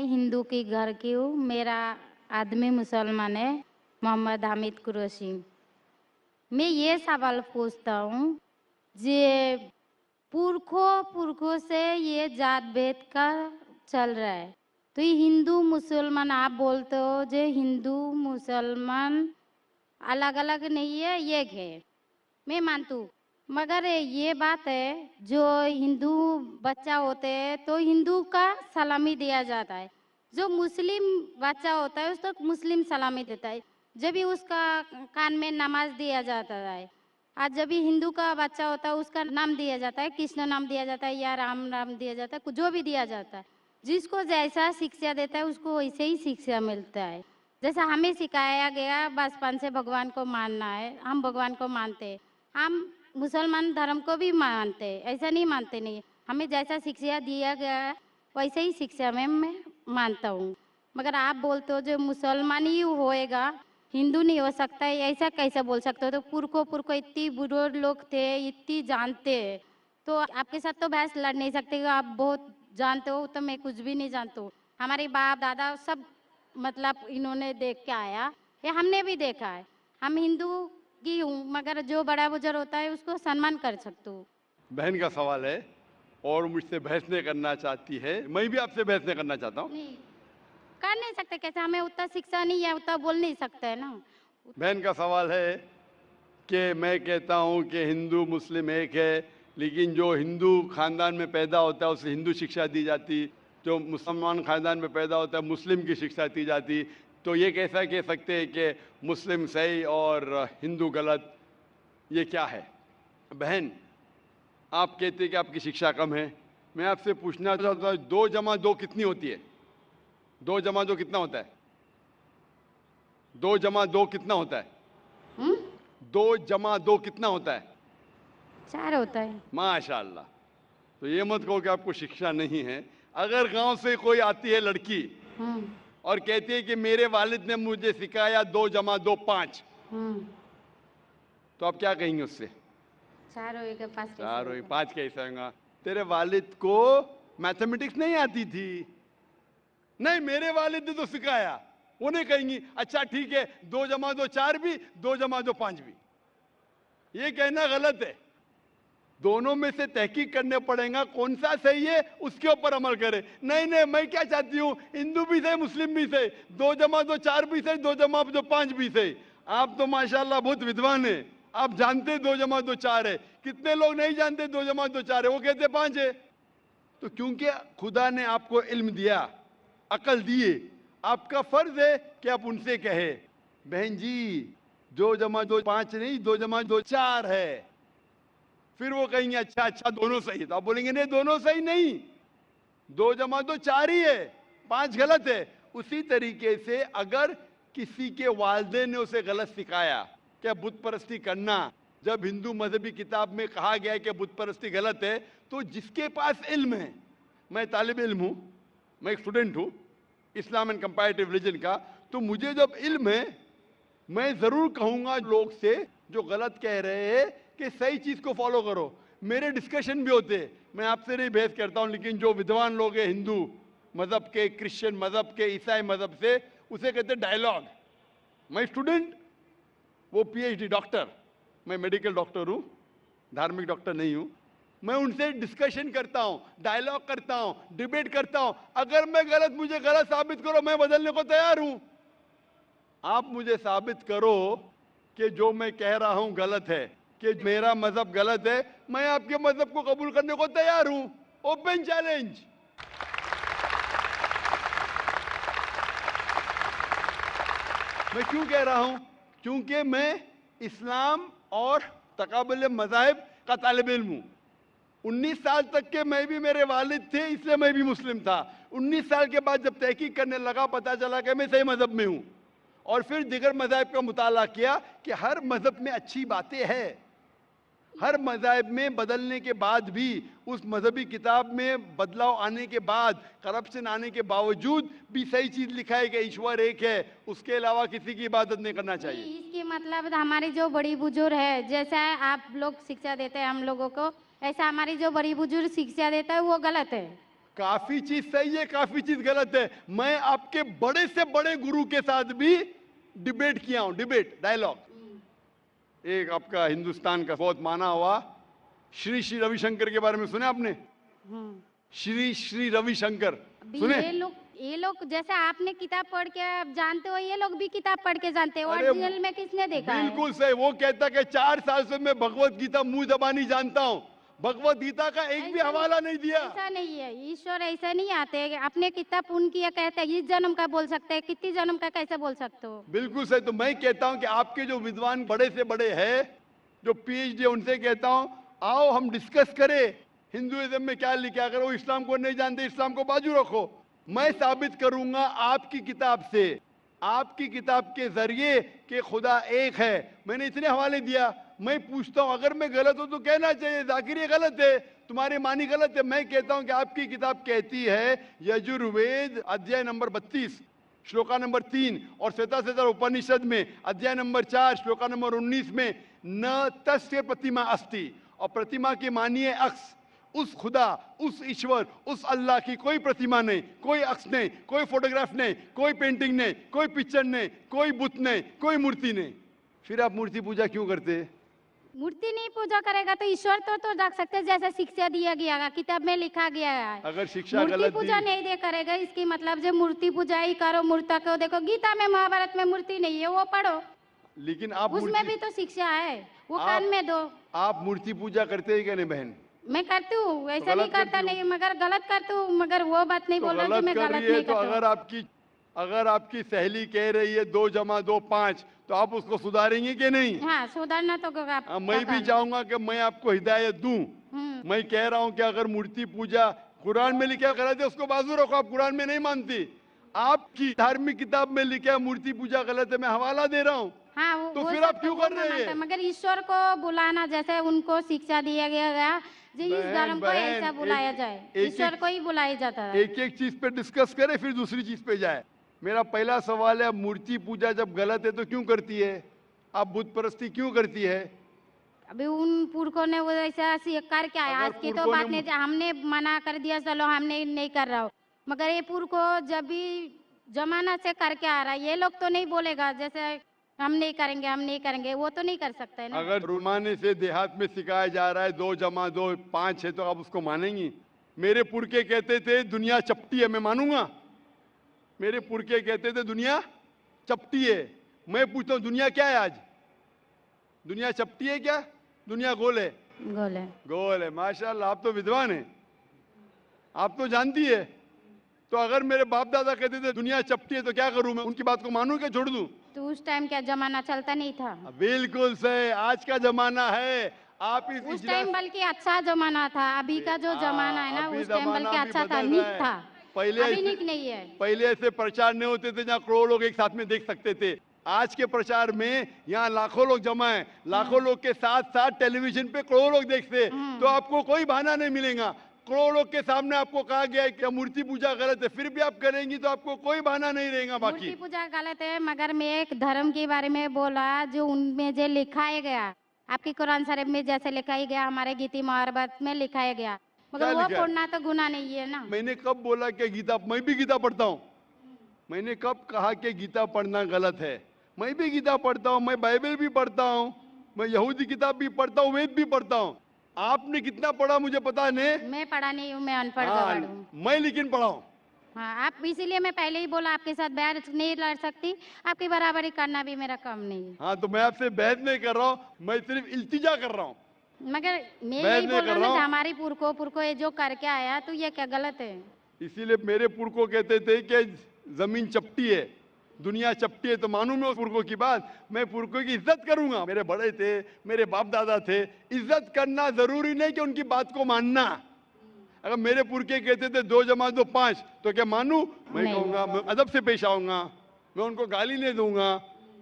हिंदू की घर की हूँ। मेरा आदमी मुसलमान है, मोहम्मद हामिद कुरैशी। मैं ये सवाल पूछता हूँ, जे पुरखों पुरखों से ये जात भेद का चल रहा है, तो ये हिंदू मुसलमान आप बोलते हो, जो हिंदू मुसलमान अलग अलग नहीं है, एक है, मैं मानती हूँ। मगर ये बात है, जो हिंदू बच्चा होते हैं तो हिंदू का सलामी दिया जाता है, जो मुस्लिम बच्चा होता है उसको मुस्लिम सलामी देता है। जब भी उसका कान में नमाज दिया जाता है, आज जब भी हिंदू का बच्चा होता है उसका नाम दिया जाता है, कृष्ण नाम दिया जाता है या राम नाम दिया जाता है, जो भी दिया जाता है। जिसको जैसा शिक्षा देता है उसको वैसे ही शिक्षा मिलता है। जैसा हमें सिखाया गया बचपन से भगवान को मानना है, हम भगवान को मानते हैं। हम मुसलमान धर्म को भी मानते हैं, ऐसा नहीं मानते नहीं। हमें जैसा शिक्षा दिया गया है वैसे ही शिक्षा में मैं मानता हूँ। मगर आप बोलते हो जो मुसलमान ही होएगा, हिंदू नहीं हो सकता है, ऐसा कैसे बोल सकते हो? तो पुरखों इतनी बुजुर्ग लोग थे, इतनी जानते हैं, तो आपके साथ तो बहस लड़ नहीं सकते। आप बहुत जानते हो, तो मैं कुछ भी नहीं जानती हूँ। हमारे बाप दादा सब मतलब इन्होंने देख के आया, ये हमने भी देखा है। हम हिंदू की हूँ, मगर जो बड़ा बुजुर्ग होता है उसको सम्मान कर सकती हूँ। बहन का सवाल है और मुझसे बहस नहीं करना चाहती है, मैं भी आपसे बहस नहीं करना चाहता हूँ। नहीं कर नहीं सकते, कैसे? हमें उतना शिक्षा नहीं है, उतना बोल नहीं सकते है ना। बहन का सवाल है कि मैं कहता हूँ कि हिंदू मुस्लिम एक है, लेकिन जो हिंदू खानदान में पैदा होता है उसे हिंदू शिक्षा दी जाती, जो मुसलमान खानदान में पैदा होता है मुस्लिम की शिक्षा दी जाती। तो ये कैसा कह सकते हैं कि मुस्लिम सही और हिंदू गलत? ये क्या है? बहन, आप कहते हैं कि आपकी शिक्षा कम है। मैं आपसे पूछना चाहता हूँ, 2 जमा 2 कितनी होती है? 2 जमा 2 कितना होता है? 2 जमा 2 कितना होता है? 2 जमा 2 कितना होता है? 4 होता है। माशाल्लाह। तो ये मत कहो कि आपको शिक्षा नहीं है। अगर गांव से कोई आती है लड़की और कहती है कि मेरे वालिद ने मुझे सिखाया 2 जमा 2 5, तो आप क्या कहेंगे उससे? 4 होएगा 5 कैसे 4 हुई, होगा? 5 कैसे होगा? तेरे वालिद को मैथमेटिक्स नहीं आती थी? नहीं, मेरे वालिद ने तो सिखाया। वो नहीं कहेंगी अच्छा ठीक है 2 जमा 2 4 भी, 2 जमा 2 5 भी। ये कहना गलत है। दोनों में से तहकीक करने पड़ेगा, कौन सा सही है उसके ऊपर अमल करे। नहीं नहीं, मैं क्या चाहती हूँ, हिंदू भी सही मुस्लिम भी सही, 2 जमा 2 4 भी सही, 2 जमा 2 5 भी सही। आप तो माशाल्लाह बहुत विद्वान है, आप जानते 2 जमा 2 4 है। कितने लोग नहीं जानते 2 जमा 2 4 है, वो कहते 5 है। तो क्योंकि खुदा ने आपको इल्म दिया, अकल दिए, आपका फर्ज है कि आप उनसे कहे बहन जी 2 जमा 2 5 नहीं, 2 जमा 2 4 है। फिर वो कहेंगे अच्छा अच्छा दोनों सही, तो आप बोलेंगे नहीं दोनों सही नहीं, 2 जमा 2 4 ही है, 5 गलत है। उसी तरीके से अगर किसी के वालिदैन ने उसे गलत सिखाया क्या बुत परस्ती करना, जब हिंदू मजहबी किताब में कहा गया है कि बुत परस्ती गलत है, तो जिसके पास इल्म है, मैं तालिब इल्म हूं, मैं एक स्टूडेंट हूं इस्लाम एंड कंपैरेटिव रिलीजन का, तो मुझे जब इल्म है मैं जरूर कहूंगा लोग से जो गलत कह रहे हैं कि सही चीज को फॉलो करो। मेरे डिस्कशन भी होते हैं, मैं आपसे नहीं बहस करता हूं, लेकिन जो विद्वान लोग हैं हिंदू मजहब के, क्रिश्चियन मजहब के, ईसाई मजहब से, उसे कहते हैं डायलॉग। मैं स्टूडेंट, वो पीएचडी डॉक्टर, मैं मेडिकल डॉक्टर हूं, धार्मिक डॉक्टर नहीं हूं। मैं उनसे डिस्कशन करता हूं, डायलॉग करता हूं, डिबेट करता हूं। अगर मैं गलत, मुझे गलत साबित करो, मैं बदलने को तैयार हूं। आप मुझे साबित करो कि जो मैं कह रहा हूं गलत है, कि मेरा मजहब गलत है, मैं आपके मजहब को कबूल करने को तैयार हूं। Open challenge. मैं क्यों कह रहा हूं? क्योंकि मैं इस्लाम और तकाबुल मज़ाहिब का तालिब इल्म हूं। 19 साल तक के मैं भी, मेरे वालिद थे इसलिए मैं भी मुस्लिम था। 19 साल के बाद जब तहकीक करने लगा, पता चला कि मैं सही मजहब में हूं, और फिर दिगर मज़ाहिब का मुताला किया कि हर मजहब में अच्छी बातें हैं। हर मज़ाहिब में बदलने के बाद भी, उस मजहबी किताब में बदलाव आने के बाद, करप्शन आने के बावजूद भी सही चीज लिखा है कि ईश्वर एक है, उसके अलावा किसी की इबादत नहीं करना चाहिए। इसकी मतलब हमारी जो बड़ी बुजुर्ग है, जैसा आप लोग शिक्षा देते हैं हम लोगों को, ऐसा हमारी जो बड़ी बुजुर्ग शिक्षा देता है वो गलत है। काफी चीज सही है, काफी चीज गलत है। मैं आपके बड़े से बड़े गुरु के साथ भी डिबेट किया हूं, डिबेट डायलॉग। एक आपका हिंदुस्तान का बहुत माना हुआ श्री श्री रविशंकर के बारे में सुने आपने? श्री श्री रविशंकर अभी सुने? ये लोग जैसे आपने किताब पढ़ के आप जानते हो, ये लोग भी किताब पढ़ के जानते हो। अरे ओरिजिनल में किसने देखा है? बिल्कुल सही। वो कहता कि 4 साल से मैं भगवत गीता मुंह जबानी जानता हूं, भगवत गीता का एक भी हवाला नहीं दिया। ऐसा नहीं है, ईश्वर ऐसा नहीं आते। आपने कितना पुण्य किया कहते हैं, इस जन्म का बोल सकते हैं, कितनी जन्म का कैसे बोल सकते हो? बिल्कुल सही। तो मैं कहता हूं कि आपके जो विद्वान बड़े से बड़े हैं, जो पीएचडी, उनसे कहता हूं आओ हम डिस्कस करें हिंदुइज्म में क्या लिखा है। अगर वो इस्लाम को नहीं जानते, इस्लाम को बाजू रखो। मैं साबित करूंगा आपकी किताब से, आपकी किताब के जरिए कि खुदा एक है। मैंने इतने हवाले दिया। मैं पूछता हूं अगर मैं गलत हूं तो कहना चाहिए जाकिर ये गलत है, तुम्हारी मानी गलत है। मैं कहता हूं कि आपकी किताब कहती है यजुर्वेद अध्याय नंबर 32 श्लोका नंबर 3 और श्वेताश्वेतर उपनिषद में अध्याय नंबर 4 श्लोका नंबर 19 में न तस्य प्रतिमा अस्ति, और प्रतिमा की मानिए अक्स। उस खुदा, उस ईश्वर, उस अल्लाह की कोई प्रतिमा नहीं, कोई अक्स नहीं, कोई फोटोग्राफ नहीं, कोई पेंटिंग नहीं, कोई पिक्चर नहीं, कोई बुत नहीं, कोई मूर्ति नहीं। फिर आप मूर्ति पूजा क्यों करते हैं? मूर्ति नहीं पूजा करेगा तो ईश्वर तो रख सकते हैं, जैसे शिक्षा दिया गया है, किताब में लिखा गया है। अगर शिक्षा मूर्ति गलत पूजा दी, नहीं दे करेगा इसकी मतलब जो मूर्ति पूजा ही करो। मूर्ता को देखो, गीता में महाभारत में मूर्ति नहीं है, वो पढ़ो, लेकिन आप उसमें भी तो शिक्षा है, वो कान में दो। आप मूर्ति पूजा करते हैं क्या नहीं बहन? मैं करती हूँ, ऐसा गलत नहीं करता करती नहीं, मगर गलत करती हूँ। मगर वो बात नहीं तो बोल रहा गलत कि मैं कर गलत रही है। नहीं तो करता हूँ। अगर आपकी सहेली कह रही है 2 जमा 2 5, तो आप उसको सुधारेंगे कि नहीं? हाँ, सुधारना तो आप मैं भी चाहूंगा कि मैं आपको हिदायत दूं। मैं कह रहा हूं कि अगर मूर्ति पूजा कुरान में लिखा गलत है, उसको बाजू रखो। आप कुरान में नहीं मानती, आपकी धार्मिक किताब में लिखा है मूर्ति पूजा गलत है, मैं हवाला दे रहा हूं। हाँ, तो वो फिर सब आप क्यों कर रहे हैं? मगर ईश्वर को बुलाना, जैसे उनको शिक्षा दिया गया जी, इस धर्म को ऐसा बुलाया जाए, ईश्वर को ही बुलाया जाता है। एक एक चीज पे डिस्कस करे फिर दूसरी चीज पे जाए। मेरा पहला सवाल है, मूर्ति पूजा जब गलत है तो क्यों करती है? आप बुत परस्ती क्यों करती है? अभी उन पुरखों ने वो ऐसा कर क्या है, आज की तो बात नहीं, हमने मना कर दिया चलो हमने नहीं कर रहा हो, मगर ये पुरखों जब भी जमाना से करके आ रहा है, ये लोग तो नहीं बोलेगा जैसे हम नहीं करेंगे, हम नहीं करेंगे, वो तो नहीं कर सकता है ना। अगर रुमाने से देहात में सिखाया जा रहा है 2 जमा 2 5 है, तो आप उसको मानेंगी? मेरे पुरखे कहते थे दुनिया चपटी है, मैं मानूंगा? मेरे पुरखे कहते थे दुनिया चपटी है। मैं पूछता हूँ दुनिया क्या है आज? दुनिया चपटी है क्या? दुनिया गोल है? गोल है। गोल है। माशाल्लाह, आप तो विद्वान हैं, आप तो जानती है। तो अगर मेरे बाप दादा कहते थे दुनिया चपटी है तो क्या करूं मैं? उनकी बात को मानूं क्या छोड़ दूं? तो उस टाइम क्या जमाना चलता नहीं था? बिल्कुल सही, आज का जमाना है। आप उस टाइम बल्कि अच्छा जमाना था, अभी का जो जमाना है ना, उस टाइम बल्कि अच्छा था, नीक था। पहले अभी नीक नहीं है। पहले ऐसे प्रचार नहीं होते थे जहाँ करोड़ों लोग एक साथ में देख सकते थे। आज के प्रचार में यहाँ लाखों लोग जमा है, लाखों लोग के साथ साथ टेलीविजन पे करोड़ों लोग देखते, तो आपको कोई बहाना नहीं मिलेगा। करोड़ों लोग के सामने आपको कहा गया है कि मूर्ति पूजा गलत है, फिर भी आप करेंगी तो आपको कोई बहाना नहीं रहेगा। बाकी मूर्ति पूजा गलत है, मगर मैं एक धर्म के बारे में बोला जो उनमें जो लिखाया गया, आपकी कुरान शरीफ में जैसे लिखाया गया, हमारे गीता महाभारत में लिखाया गया, मगर वो पढ़ना तो गुनाह नहीं है ना। मैंने कब बोला कि गीता? मैं भी गीता पढ़ता हूँ। मैंने कब कहा कि गीता पढ़ना गलत है? मैं भी गीता पढ़ता हूँ, मैं बाइबल भी पढ़ता हूँ, मैं यहूदी किताब भी पढ़ता हूँ, वेद भी पढ़ता हूँ। आपने कितना पढ़ा मुझे पता नहीं, मैं पढ़ा नहीं हूँ, मैं अनपढ़ गवार हूँ। मैं लेकिन पढ़ा हूँ। हाँ, आप इसीलिए मैं पहले ही बोला आपके साथ बहस नहीं लड़ सकती, आपकी बराबरी करना भी मेरा काम नहीं है। हाँ, तो मैं आपसे बहस नहीं कर रहा हूँ, मैं सिर्फ इल्तिजा कर रहा हूँ। मगर मैं यही बोल रहा हूँ हमारी पुरखों ये जो करके आया तो ये क्या गलत है? इसीलिए मेरे पुरखों कहते थे कि जमीन चपटी है, दुनिया चपटी है, तो मानूं मैं उस पुरखों की बात? मैं पुरखों की इज्जत करूंगा। मेरे बड़े थे, मेरे बाप दादा थे, इज्जत करना जरूरी नहीं कि उनकी बात को मानना। अगर मेरे पुरखे कहते थे 2 जमा 2 5, तो क्या मानूं? मैं कहूंगा, मैं अदब से पेश आऊंगा, मैं उनको गाली नहीं दूंगा,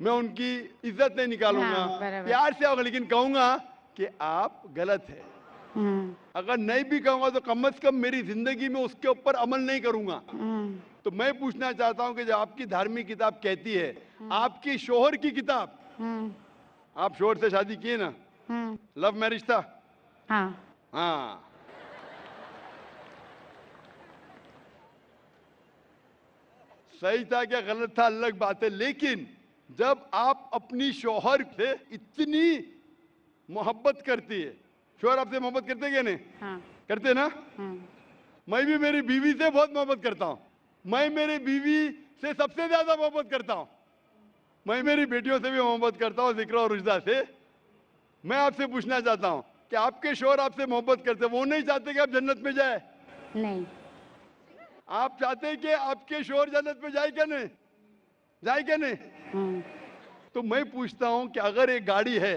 मैं उनकी इज्जत नहीं निकालूंगा, प्यार से आऊंगा, लेकिन कहूंगा कि आप गलत है। अगर नहीं भी कहूंगा तो कम से कम मेरी जिंदगी में उसके ऊपर अमल नहीं करूंगा। तो मैं पूछना चाहता हूं कि जब आपकी धार्मिक किताब कहती है, आपकी शोहर की किताब, आप शोहर से शादी किए ना? लव मैरिज था? हाँ। हाँ। सही था क्या गलत था अलग बात है, लेकिन जब आप अपनी शौहर से इतनी मोहब्बत करती है, शौहर आपसे मोहब्बत करते क्या नहीं? हाँ करते ना? हाँ मैं भी मेरी बीवी से बहुत मोहब्बत करता हूँ। मैं मेरी बीवी से सबसे ज्यादा मोहब्बत करता हूँ। मैं मेरी बेटियों से भी मोहब्बत करता हूँ, जिक्र और रुजदा से। मैं आपसे पूछना चाहता हूँ कि आपके शौहर आपसे मोहब्बत करते, वो नहीं चाहते कि आप जन्नत में जाए? नहीं। आप चाहते हैं कि आपके शौहर जन्नत में जाए क्या नहीं? जाए क्या नहीं? हाँ तो मैं पूछता हूँ कि अगर एक गाड़ी है,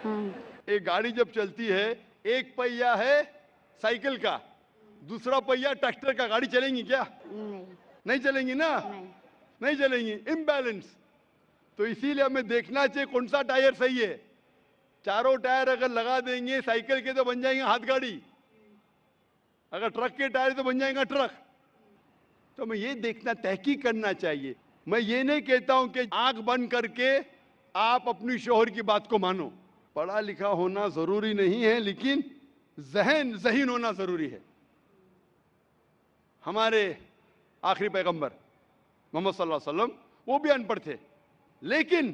हाँ एक गाड़ी जब चलती है, एक पहिया है साइकिल का, दूसरा पहिया ट्रैक्टर का, गाड़ी चलेंगी क्या? नहीं नहीं चलेंगी ना? नहीं। नहीं चलेंगी, इम्बैलेंस। तो इसीलिए हमें देखना चाहिए कौन सा टायर सही है। चारों टायर अगर लगा देंगे साइकिल के तो बन जाएंगे हाथ गाड़ी, अगर ट्रक के टायर तो बन जाएगा ट्रक। तो हमें ये देखना, तहकीक करना चाहिए। मैं ये नहीं कहता हूं कि आंख बंद करके आप अपनी शौहर की बात को मानो। पढ़ा लिखा होना जरूरी नहीं है, लेकिन ज़हीन होना जरूरी है। हमारे आखिरी पैगंबर मोहम्मद सल्लल्लाहु अलैहि वसल्लम, वो भी अनपढ़ थे लेकिन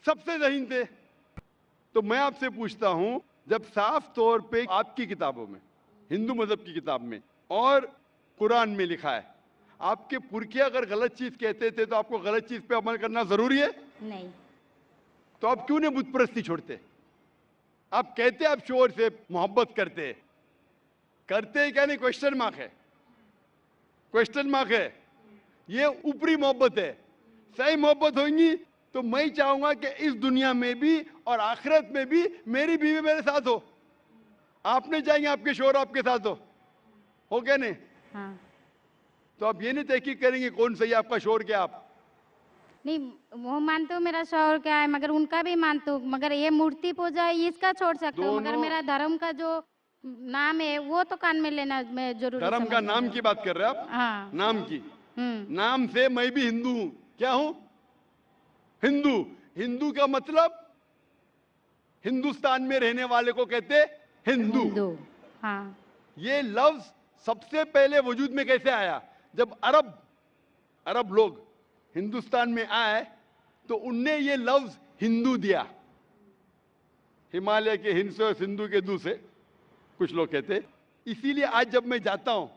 सबसे ज़हीन थे। तो मैं आपसे पूछता हूं, जब साफ तौर पे आपकी किताबों में, हिंदू मजहब की किताब में और कुरान में लिखा है, आपके पुरखे अगर गलत चीज कहते थे तो आपको गलत चीज पे अमल करना जरूरी है? नहीं। तो आप क्यों नहीं बुत परस्ती छोड़ते? आप कहते आप शोर से मोहब्बत करते हैं क्या नहीं? क्वेश्चन मार्क है, क्वेश्चन मार्क है। ये ऊपरी मोहब्बत है। सही मोहब्बत होगी तो मैं चाहूंगा कि इस दुनिया में भी और आखिरत में भी मेरी बीवी मेरे साथ हो। आप नहीं चाहेंगे आपके शोर आपके साथ हो क्या नहीं? हाँ तो आप ये नहीं तहकीक करेंगे कौन सही आपका शोर क्या? आप नहीं, वो मानते हो मेरा शौहर क्या है, मगर उनका भी मानते हो, मगर ये मूर्ति पूजा है इसका छोड़ सकते हो, मगर दोनों- मेरा धर्म का जो नाम है वो तो कान में लेना मैं जरूरी धर्म का समझती नाम हूँ। की बात कर रहे हैं आप? हाँ। नाम की, हम्म। नाम से मैं भी हिंदू हूं। क्या हूं? हिंदू। हिंदू का मतलब हिंदुस्तान में रहने वाले को कहते हिंदू। हिंदू। हाँ ये लफ्ज सबसे पहले वजूद में कैसे आया? जब अरब लोग हिंदुस्तान में आए तो उनने ये लफ्ज हिंदू दिया। हिमालय के हिंद से और सिंधु के दू से कुछ लोग कहते। इसीलिए आज जब मैं जाता हूं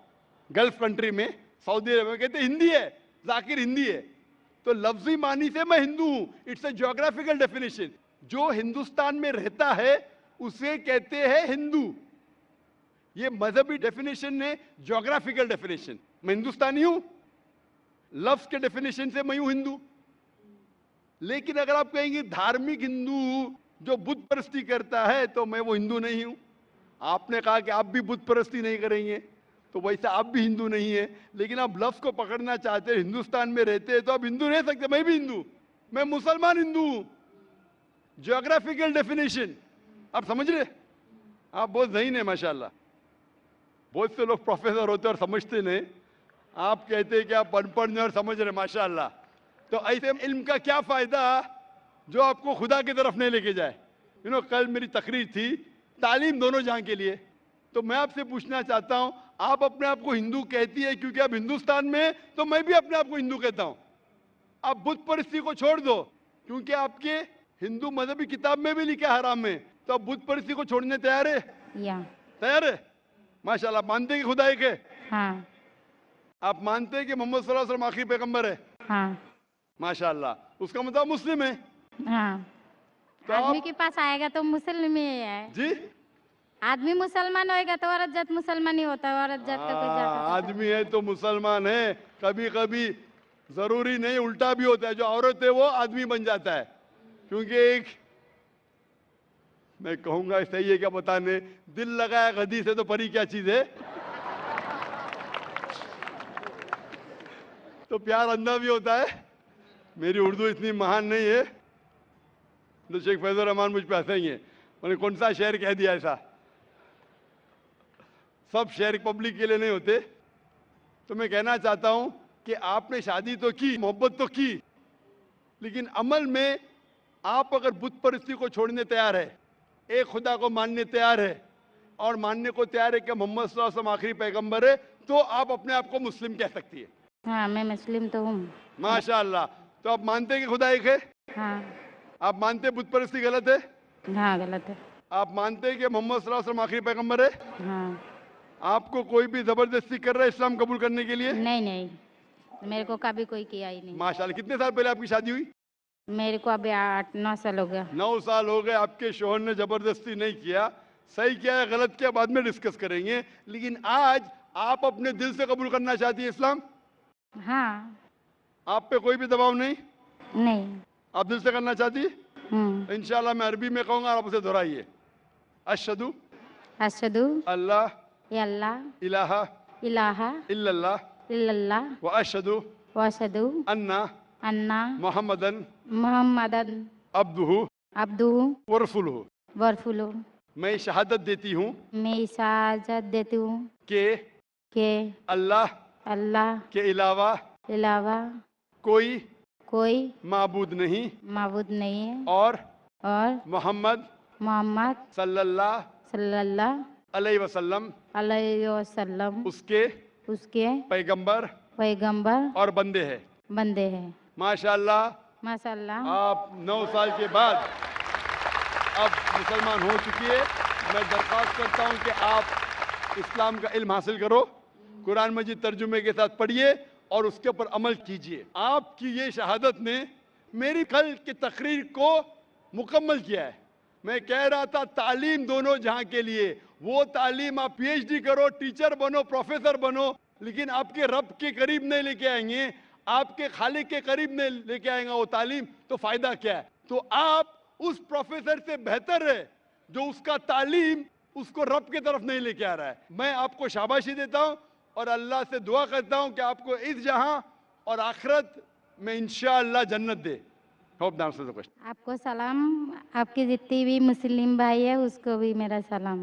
गल्फ कंट्री में, सऊदी अरब में, कहते हिंदी है, जाकिर हिंदी है। तो लफ्जी मानी से मैं हिंदू हूं। It's a geographical definition. जो हिंदुस्तान में रहता है उसे कहते हैं हिंदू। ये मजहबी डेफिनेशन ने ज्योग्राफिकल डेफिनेशन। मैं हिंदुस्तानी हूं, लफ्ज के डेफिनेशन से मैं हूं हिंदू। लेकिन अगर आप कहेंगे धार्मिक हिंदू जो बुत परस्ती करता है तो मैं वो हिंदू नहीं हूं। आपने कहा कि आप भी बुत परस्ती नहीं करेंगे तो वैसे आप भी हिंदू नहीं है। लेकिन आप लफ्ज को पकड़ना चाहते हैं, हिंदुस्तान में रहते हैं तो आप हिंदू रह सकते। मैं भी हिंदू, मैं मुसलमान हिंदू हूं। ज्योग्राफिकल डेफिनेशन आप समझ रहे? आप बहुत ज़हीन है माशाल्लाह। बहुत से लोग प्रोफेसर होते और समझते नहीं। आप कहते हैं कि आप अनपढ़ नहीं और समझ रहे, माशाल्लाह। तो ऐसे इल्म का क्या फायदा जो आपको खुदा की तरफ नहीं लेके जाए? कल मेरी तकरीर थी तालीम दोनों जहां के लिए। तो मैं आपसे पूछना चाहता हूं, आप अपने आप को हिंदू कहती है क्योंकि आप हिंदुस्तान में हैं, तो मैं भी अपने आप को हिंदू कहता हूं। आप बुत परस्ती को छोड़ दो क्योंकि आपके हिंदू मजहबी किताब में भी लिखा है हराम है, तो आप बुत परस्ती को छोड़ने तैयार है? या तैयार है? माशाल्लाह। मानते हैं कि खुदा एक है? हाँ आप मानते हैं कि मोहम्मद सल्लल्लाहु अलैहि वसल्लम आखिरी पैगंबर है? हाँ माशाल्लाह। उसका मतलब मुस्लिम है। हाँ। तो आदमी आप के पास आएगा तो मुस्लिम ही है। जी, आदमी मुसलमान होएगा तो औरत जात मुसलमान ही होता है, औरत जात का कोई जात होता है। आदमी है तो मुसलमान है। कभी कभी जरूरी नहीं, उल्टा भी होता है। जो औरत है वो आदमी बन जाता है। क्योंकि एक, मैं कहूंगा सही है क्या बताने, दिल लगाया गधी से तो परी क्या चीज है। तो प्यार अंधा भी होता है। मेरी उर्दू इतनी महान नहीं है तो शेख फैजुर रहमान मुझ पे हंसेंगे, मैंने कौन सा शेर कह दिया ऐसा। सब शेर पब्लिक के लिए नहीं होते। तो मैं कहना चाहता हूं कि आपने शादी तो की, मोहब्बत तो की, लेकिन अमल में आप अगर बुत परस्ती को छोड़ने तैयार है, एक खुदा को मानने तैयार है और मानने को तैयार है कि मोहम्मद सल्लल्लाहु अलैहि वसल्लम आखिरी पैगंबर है, तो आप अपने आप को मुस्लिम कह सकती है। हाँ, मैं मुस्लिम तो हूँ। माशाअल्लाह। तो आप मानते हैं कि खुदा एक है? हाँ। आप मानते हैं बुत परस्ती गलत है? हाँ, गलत है। आप मानते हैं कि मोहम्मद सल्लल्लाहु अलैहि वसल्लम आखिरी पैगंबर है? हाँ। आपको कोई भी जबरदस्ती कर रहा है इस्लाम कबूल करने के लिए? नहीं नहीं, मेरे को कभी कोई किया ही नहीं। माशाल्लाह। कितने साल पहले आपकी शादी हुई? मेरे को अभी 8-9 साल हो गया। 9 साल हो गए। आपके शोहर ने जबरदस्ती नहीं किया। सही किया है गलत किया बाद में डिस्कस करेंगे, लेकिन आज आप अपने दिल से कबूल करना चाहती है इस्लाम? हाँ। आप पे कोई भी दबाव नहीं? नहीं। आप दिल से करना चाहती है? इंशाल्लाह मैं अरबी में कहूंगा, आप उसे दोहराइए। अशहदु अशहदु अल्लाह अल्लाह इलाहा इलाहा इल्लल्लाह इल्लल्लाह व अशहदु व अशहदु अन्ना अन्ना मोहम्मदन मुहम्मदन अब्दुहु अब्दुहु व रसूलुहु। व रसूलुहु। मैं शहादत देती हूँ मैं इजाज़त देती हूँ कि कि अल्लाह अल्लाह के अलावा अलावा कोई कोई माबूद नहीं माबूद नहीं है और और मोहम्मद मोहम्मद सल्लल्लाहु सल्लल्लाहु अलैहि वसल्लम अलैहि वसल्लम उसके उसके पैगंबर पैगंबर और बंदे हैं। बंदे हैं। माशाल्लाह। माशाल्लाह। आप 9 साल के बाद अब मुसलमान हो चुकी है। मैं दरख्वास्त करता हूं कि आप इस्लाम का इल्म हासिल करो, कुरान मजीद तर्जुमे के साथ पढ़िए और उसके ऊपर अमल कीजिए। आपकी ये शहादत ने मेरी कल की तकरीर को मुकम्मल किया है। मैं कह रहा था तालीम दोनों जहां के लिए, वो तालीम आप पीएचडी करो, टीचर बनो, प्रोफेसर बनो, लेकिन आपके रब के करीब नहीं लेके आएंगे, आपके खालिक के करीब नहीं लेके आएगा वो तालीम, तो फायदा क्या है? तो आप उस प्रोफेसर से बेहतर है जो उसका तालीम उसको रब की तरफ नहीं लेके आ रहा है। मैं आपको शाबाशी देता हूं और अल्लाह से दुआ करता हूं कि आपको इस जहां और आखिरत में इंशाअल्लाह जन्नत दे। Hope the answer the question. आपको सलाम, आपके जितनी भी मुस्लिम भाई है उसको भी मेरा सलाम।